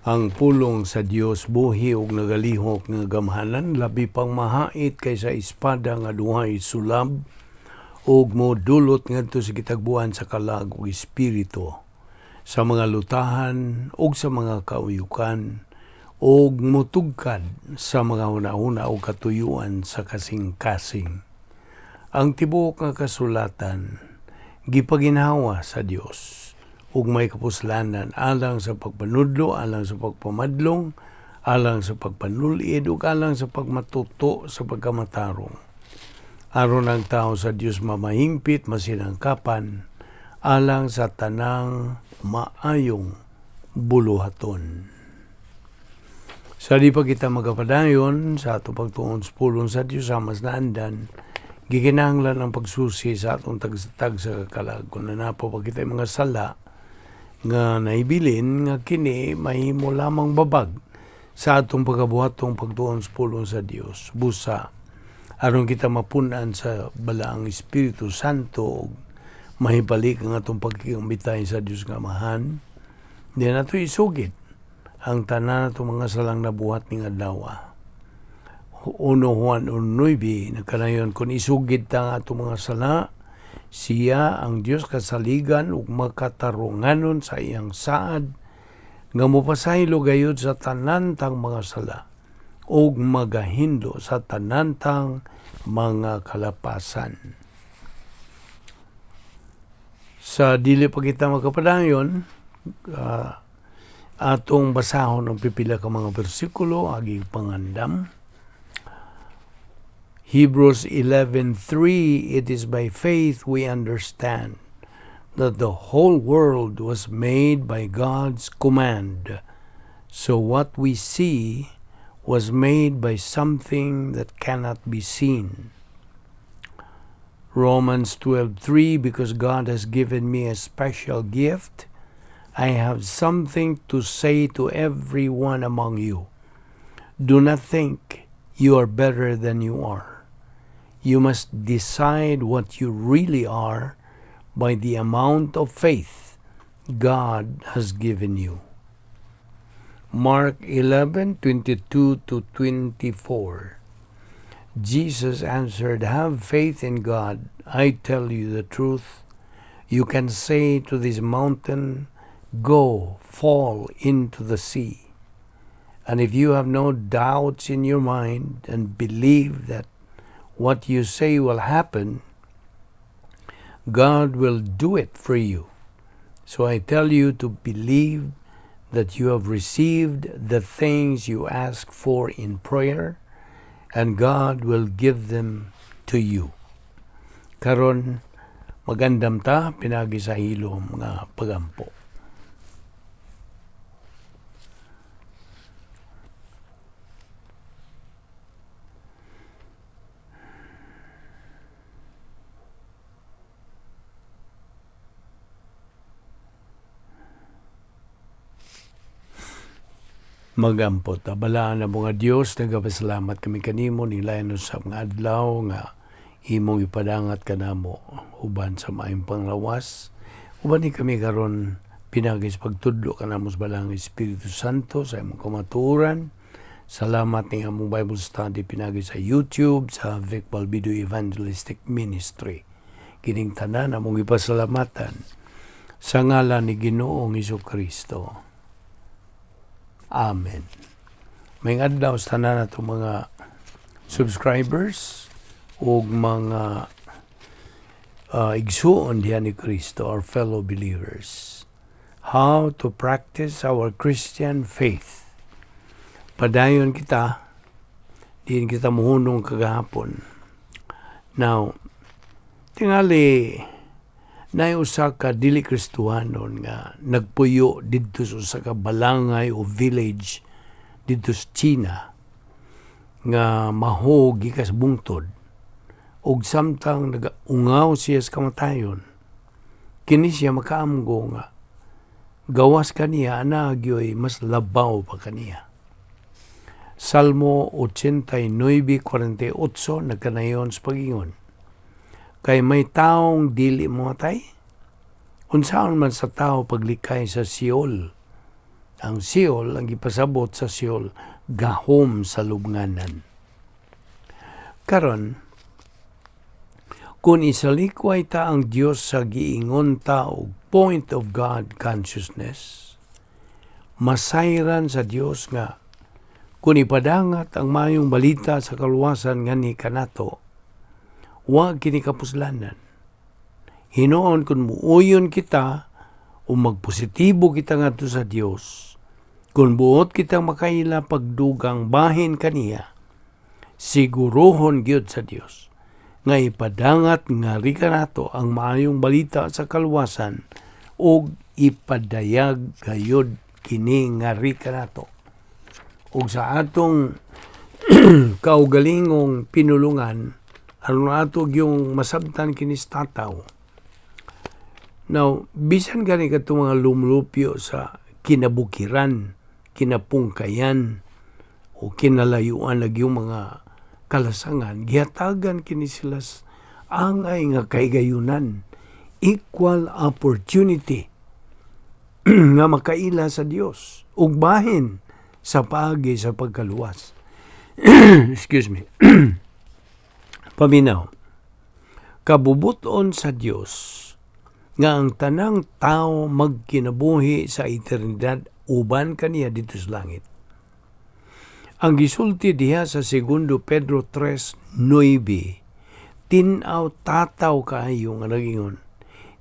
Ang pulong sa Dios buhi ug nagalihok nga gamhanan labi pang mahait kaysa espada nga duhay sulab ug modulot ngadto sa gitagbuan sa kalag ug espiritu, sa mga lutahan ug sa mga kauyukan ug motugkad sa mga hunahuna ug katuyuan sa kasing-kasing. Ang tibuok nga kasulatan gipaginhawa sa Dios ug may kapuslanan alang sa pagpanudlo, alang sa pagpamadlong, alang sa pagpanulid ug alang sa pagmatuto sa pagkamatarong. Aron ang tao sa Dios mamahingpit, masinangkapan, alang sa tanang maayong buluhaton. Sa di pa kita magapadayon sa atong pagtuon sa pulong sa Dios amas na andan, gikinahanglan ang pagsusi sa atong tagtag sa kakalag. Kung nanapo pa kita mga sala nga naibilin nga kini mahimo lamang babag sa atong pagabuhatong pagtuon sa pulong sa Dios. Busa aron kita mapunan sa balaang Espiritu Santo ug mahibalik ang atong pagkikambitay sa Dios nga Amahan. Di nato isugid ang tanan natong mga salang nabuhat ning adlaw. 1 Juan 1:9 nagkanayon kung isugid ta nga atong mga sala, siya ang Dios kasaligan ug makatarunganon sa iyang saad nga mopasaylo gayud sa tanantang mga sala ug magahindo sa tanantang mga kalapasan. Sa dili pa kita magkapadayon, atong basahon ang pipila ka mga bersikulo aging pangandam. Hebrews 11:3, it is by faith we understand that the whole world was made by God's command. So what we see was made by something that cannot be seen. Romans 12:3, because God has given me a special gift, I have something to say to everyone among you. Do not think you are better than you are. You must decide what you really are by the amount of faith God has given you. Mark 11:22-24. Jesus answered, have faith in God. I tell you the truth. You can say to this mountain, go, fall into the sea. And if you have no doubts in your mind and believe that what you say will happen, God will do it for you. So I tell you to believe that you have received the things you ask for in prayer, and God will give them to you. Karon magandam ta pinagi sa hilom nga pagampo. Magampot. Balaan na mga Diyos, nagapasalamat kami kanimo, nilayan sa mga adlaw nga imong ipadangat kanamo uban sa maayong panglawas. Uban ni kami karon pinagis pagtudlo kanamo sa balang Espiritu Santo sa imong kamaturan. Salamat ni among Bible study pinagi sa YouTube sa Vic Balbido Evangelistic Ministry. Kining tanan among ipasalamatan sa ngalan ni Ginoong Hesukristo. Amen. May adlaw sa tanan nato mga subscribers ug mga igsuon diha ni Kristo, our fellow believers. How to practice our Christian faith. Padayon kita, diin kita muhunong kagahapon. Now, tingali na usa ka dili Kristohanon nga nagpuyo didto sa usa ka balangay o village didto sa China nga maho gikas bungtod ug samtang nagaungaw siya sa kamatayon, kini siya makaamgo nga gawas kaniya anagyoy mas labaw pa kaniya. Salmo 89:48 nagkanayon sa pagingon, kay may taong dili mamatay, unsaon man sa tao paglikay sa Seol, Ang Sheol, ang ipasabot sa Sheol, gahom sa lubnganan. Karon, kung isalikway ta ang Dios sa giingon ta og point of God consciousness, masayran sa Dios nga kung ipadangat ang mayong balita sa kaluwasan nga ni kanato, wa kini kapuslanan. Hinoon kung muuyon kita o magpositibo kita ngadto sa Dios, kung buot kitang makaila pagdugang bahin kaniya, sigurohon gyud sa Dios nga ipadangat nga rika nato ang maayong balita sa kaluwasan ug ipadayag gayud kini nga rika nato. Ug sa atong kaugalingong pinulungan, ano ato yung masabtan kini sa tataw. Now, bisan gani ka mga lumlupyo sa kinabukiran, kinapungkayan, o kinalayuan lagi yung mga kalasangan, gihatagan kini sila angay nga kaigayunan, equal opportunity nga makaila sa Dios ug bahin sa paagi sa pagkaluwas. Excuse me. Paminaw, kabubuton sa Dios nga ang tanang tao magkinabuhi sa eternidad uban kaniya dito sa langit. Ang gisulti diha sa 2 Pedro 3:9, tinaw tataw kaayo nga nagingon,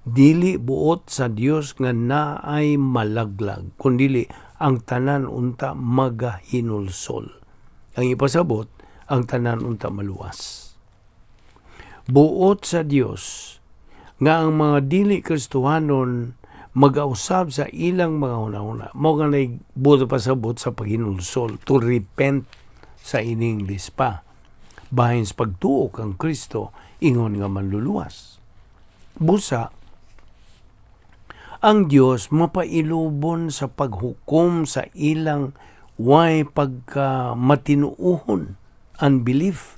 dili buot sa Dios nga naay malaglag, kundili ang tanan unta magahinulsol. Ang ipasabot, ang tanan unta maluwas. Buot sa Dios nga ang mga dili Kristohanon mag-ausab sa ilang mga una-una. Mao nga buot pasabot sa paghinulsol, to repent sa in English pa. Bahin sa pagtuo kang Kristo, ingon nga manluluwas. Busa, ang Dios mapailubon sa paghukom sa ilang way pagka matinuuhon, unbelief.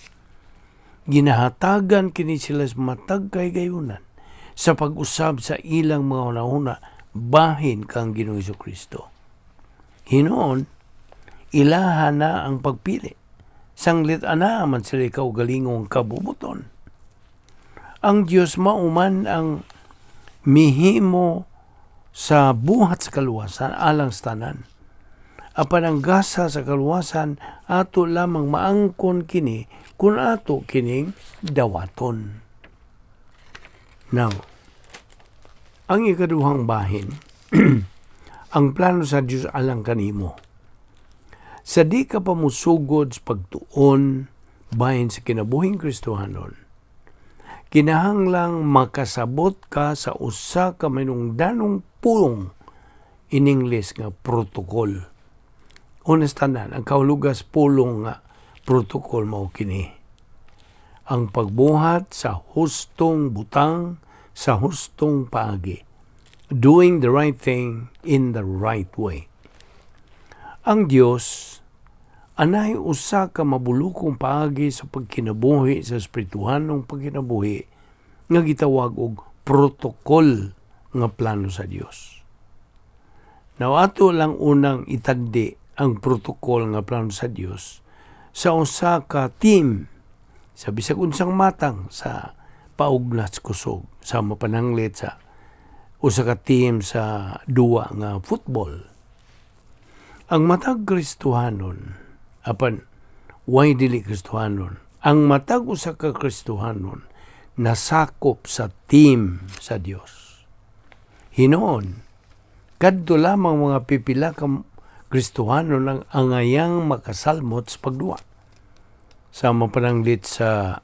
Ginahatagan kini sila matag kay gayunan sa pag-usab sa ilang mga una-una, bahin kang Ginoong Jesucristo. Hinoon, ilaha na ang pagpili. Sanglit ana man sila kaugalingong kabubuton. Ang Diyos mauman ang mihimo sa buhat sa kaluwasan alang sa tanan. Apan ang gasa sa kaluwasan ato lamang maangkon kini kung ato kining dawaton. Now, ang ikaduhang bahin, ang plano sa Diyos alang kanimo. Sa di ka pa musugod sa pagtuon bahin sa kinabuhing Kristohanon, kinahanglang makasabot ka sa usa ka manungdanong pulong in English nga protocol. Honestanan, ang kahulugas pulong nga protocol mao kini. Ang pagbuhat sa hustong butang sa hustong paagi. Doing the right thing in the right way. Ang Dios anay usa ka mabulukong paagi sa pagkinabuhi sa espirituhanong pagkinabuhi nga gitawag og protokol nga plano sa Dios. Now ato lang unang itandi ang protokol nga plano sa Dios sa usa ka team sa bisag unsang matang sa paugnas kusog sa mapananglit sa usa ka team sa duwa nga football. Ang matag Kristohanon apan way dili Kristohanon, ang matag usa ka Kristohanon nasakop sa team sa Dios. Hinoon, kadto lamang mga pipila ka Kristohanon ang angayang makasalmot sa pagduwa. Sa mapananglit sa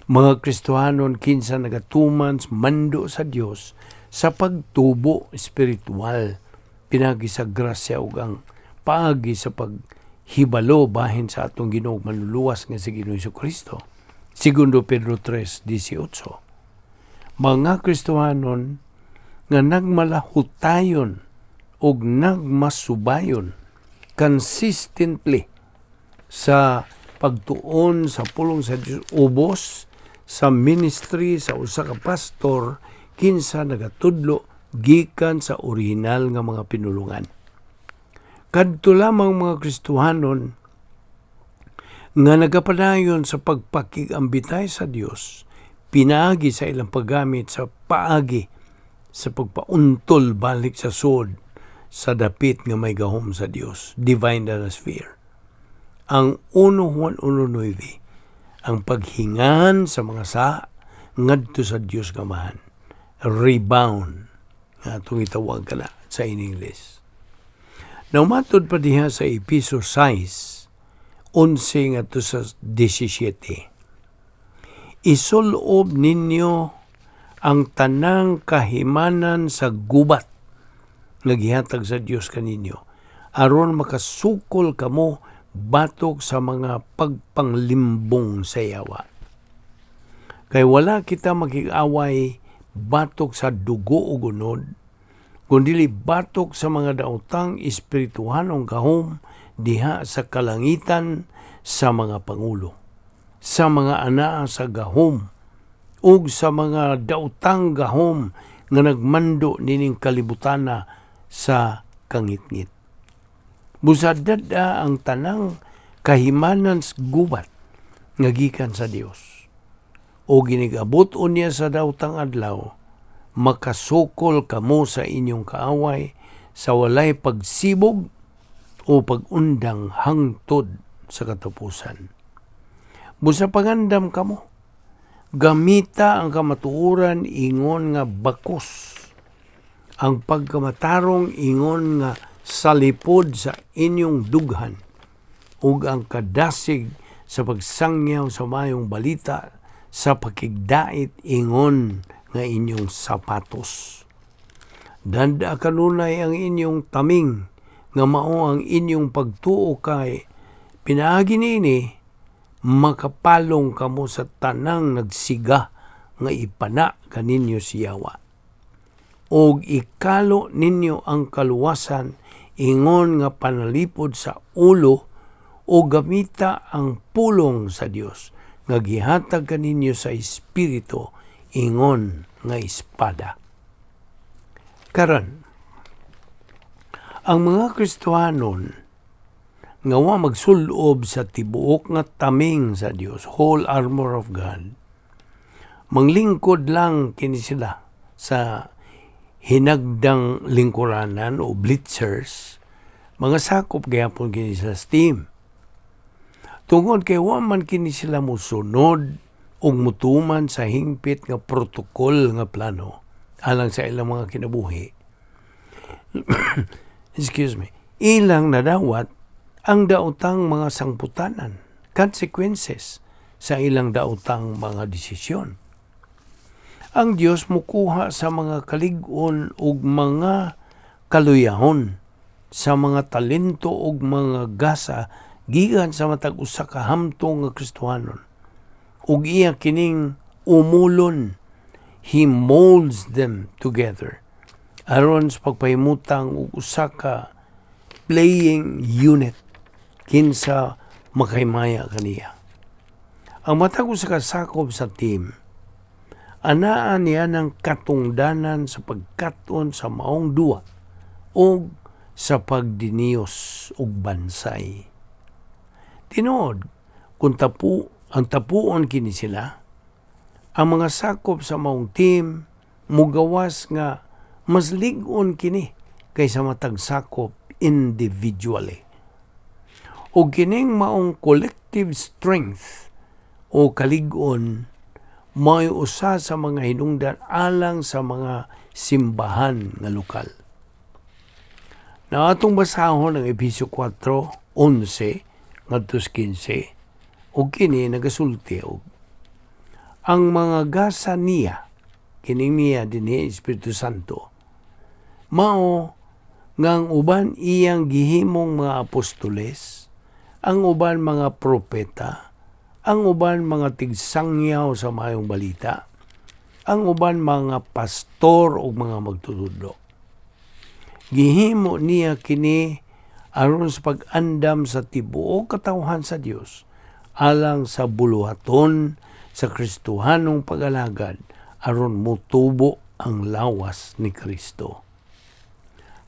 mga Kristohanon kinsa nagatuman mando sa Dios sa pagtubo espiritual pinagi sa grasya ug ang paagi sa paghibalo bahin sa atong Ginoong manluluwas nga si Ginoong Jesucristo. 2 Pedro 3:18. Mga Kristohanon nga nagmalahutayon ug nagmasubayon consistently sa pagtuon sa pulong sa Diyos, ubos sa ministry sa usa ka pastor kinsa nagatudlo gikan sa orihinal nga mga pinulungan. Kadto lamang mga Kristohanon nga nagapadayon sa pagpakigambitay sa Dios, pinaagi sa ilang paggamit sa paagi sa pagpauntol balik sa sod sa dapit nga may gahom sa Dios, divine atmosphere. Ang 1 Juan 1:9, ang paghingan sa mga ngadto sa Dios gamahan, rebound nga itong itawag ka na sa in English. Naumatod pa diha sa Episo 6:11 ngadto sa 17. Isulob ninyo ang tanang kahimanan sa gubat nga gihatag sa Dios kaninyo, aron makasukol kamo batok sa mga pagpanglimbong sa yawa. Kay wala kita makig-away batok sa dugo o gunod, kundi batok sa mga daotang espirituhanong gahom diha sa kalangitan, sa mga pangulo, sa mga anaa sa gahom, ug sa mga daotang gahom nga nagmando nining kalibutana sa kangitngit. Busadad ang tanang kahimanan sa gubat nga gikan sa Dios. O ginigabot unya sa daotang adlaw, makasukol kamo sa inyong kaaway sa walay pagsibog o pag-undang hangtod sa katapusan. Busa pangandam kamo, gamita ang kamatuoran ingon nga bakos, ang pagkamatarong ingon nga salipod sa inyong dughan, ug ang kadasig sa pagsangyaw sa mayong balita sa pakigdait ingon nga inyong sapatos. Danda kanunay ang inyong taming nga mao ang inyong pagtuo kay pinaagi niini makapalong kamo sa tanang nagsiga nga ipana kaninyo siyawa. Og ikalo ninyo ang kaluwasan ingon nga panalipod sa ulo o gamita ang pulong sa Dios nga gihatag kaninyo sa espiritu ingon nga espada. Karon, ang mga Kristohanon nga wa magsulob sa tibuok nga taming sa Dios, whole armor of God, manglingkod lang kini sila sa hinagdang lingkuranan o blitzers, mga sakop gayapon kini sa steam. Tungod kay wa man kini sila musunod o mutuman sa hingpit nga protokol nga plano alang sa ilang mga kinabuhi. Excuse me. Ilang nadawat ang daotang mga sangputanan, consequences sa ilang daotang mga desisyon. Ang Dios mukuha sa mga kalig-on ug mga kaluyahon, sa mga talento ug mga gasa gikan sa matag usa ka hamtong nga Kristohanon. Ug iya kining umulon, He molds them together aron sa pagpahimutang og usa ka playing unit kinsa makaymaya kaniya. Ang matag usa ka sakop sa team, anaan niya ng katungdanan sa pagkaton sa maong duwa o sa pagdiniyos ug bansay. Tinuod, kung ang tapuon kini sila, ang mga sakop sa maong team mugawas nga mas lig-on kini kaysa matag sakop individually. O kining maong collective strength o kalig-on may usa sa mga hinungdan alang sa mga simbahan nga lokal. Na atong basahon ng Efesio 4:11 ngadto 15, o kini nagasulti og ang mga gasa niya, kining niya dinhi Espiritu Santo, mao ngang uban iyang gihimong mga apostoles, ang uban mga propeta, ang uban mga tigsangyaw sa mayong balita, ang uban mga pastor o mga magtutudlo. Gihimo niya kini aron sa pag-andam sa tibuok katawhan sa Dios, alang sa buluhaton sa Kristohanong pag-alagad aron motubo ang lawas ni Kristo.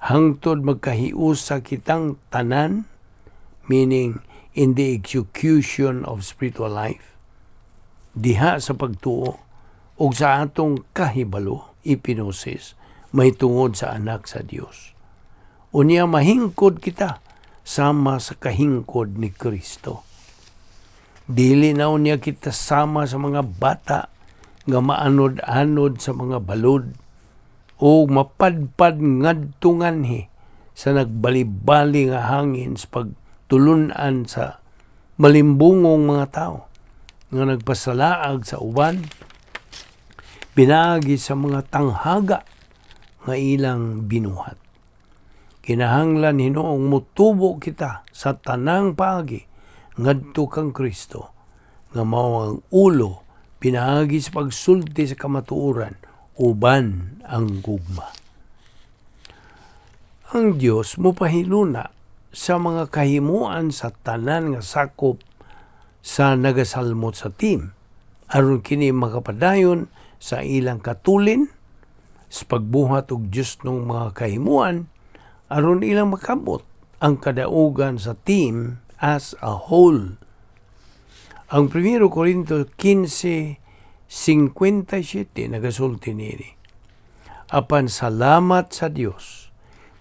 hangtod magkahiusa kitang tanan, meaning in the execution of spiritual life, diha sa pagtuo, o sa atong kahibalo, ipinosis, may tungod sa anak sa Dios. Unya mahingkod kita sama sa kahingkod ni Kristo. Dili na unya kita sama sa mga bata nga maanod-anod sa mga balod o mapadpad ngadtunganhi sa nagbali-bali nga hangin sa pagtulunan sa malimbungong mga tao nga nagpasalaag sa uban, pinaagi sa mga tanghaga nga ilang binuhat. Kinahanglan hinoong mutubo kita sa tanang paagi ngadto kang Kristo nga mao ang ulo pinaagi sa pagsulti sa kamatuoran uban ang gugma. Ang Dios mopahiluna sa mga kahimuan sa tanan nga sakop sa nagasalmot sa team aron kini makapadayon sa ilang katulin sa pagbuhat og Dios ng mga kahimuan aron ilang makabot ang kadaugan sa team as a whole. Ang 1 Corinto 15:57 nagasulti nini. Apan salamat sa Dios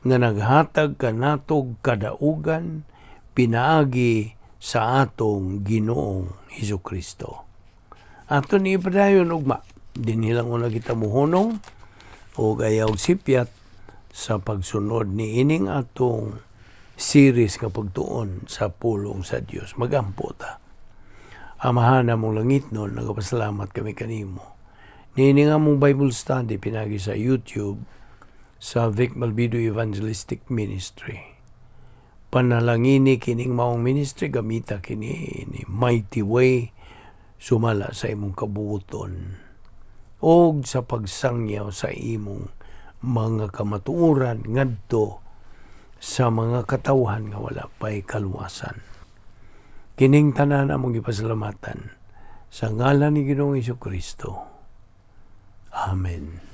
nga naghatag kanatog kadaugan pinaagi sa atong Ginoong Hesukristo. Aton ipadayon ugma, dinhi lang una kita muhunong o ayaw sipyat sa pagsunod ni ining atong series nga pagtuon sa pulong sa Dios. Magampo ta. Amahan na mong langit nun, nagapasalamat kami kanimo. Nini nga mong Bible study pinagi sa YouTube sa Vic Malvido Evangelistic Ministry. Panalangini kining maong ministry, gamita kini ni mighty way sumala sa imong kabuoton o sa pagsangyaw sa imong mga kamatuoran ngadto sa mga katawhan nga wala pay kaluwasan. Kining tanan among gipasalamatan sa ngalan ni Ginoong Hesukristo. Amen.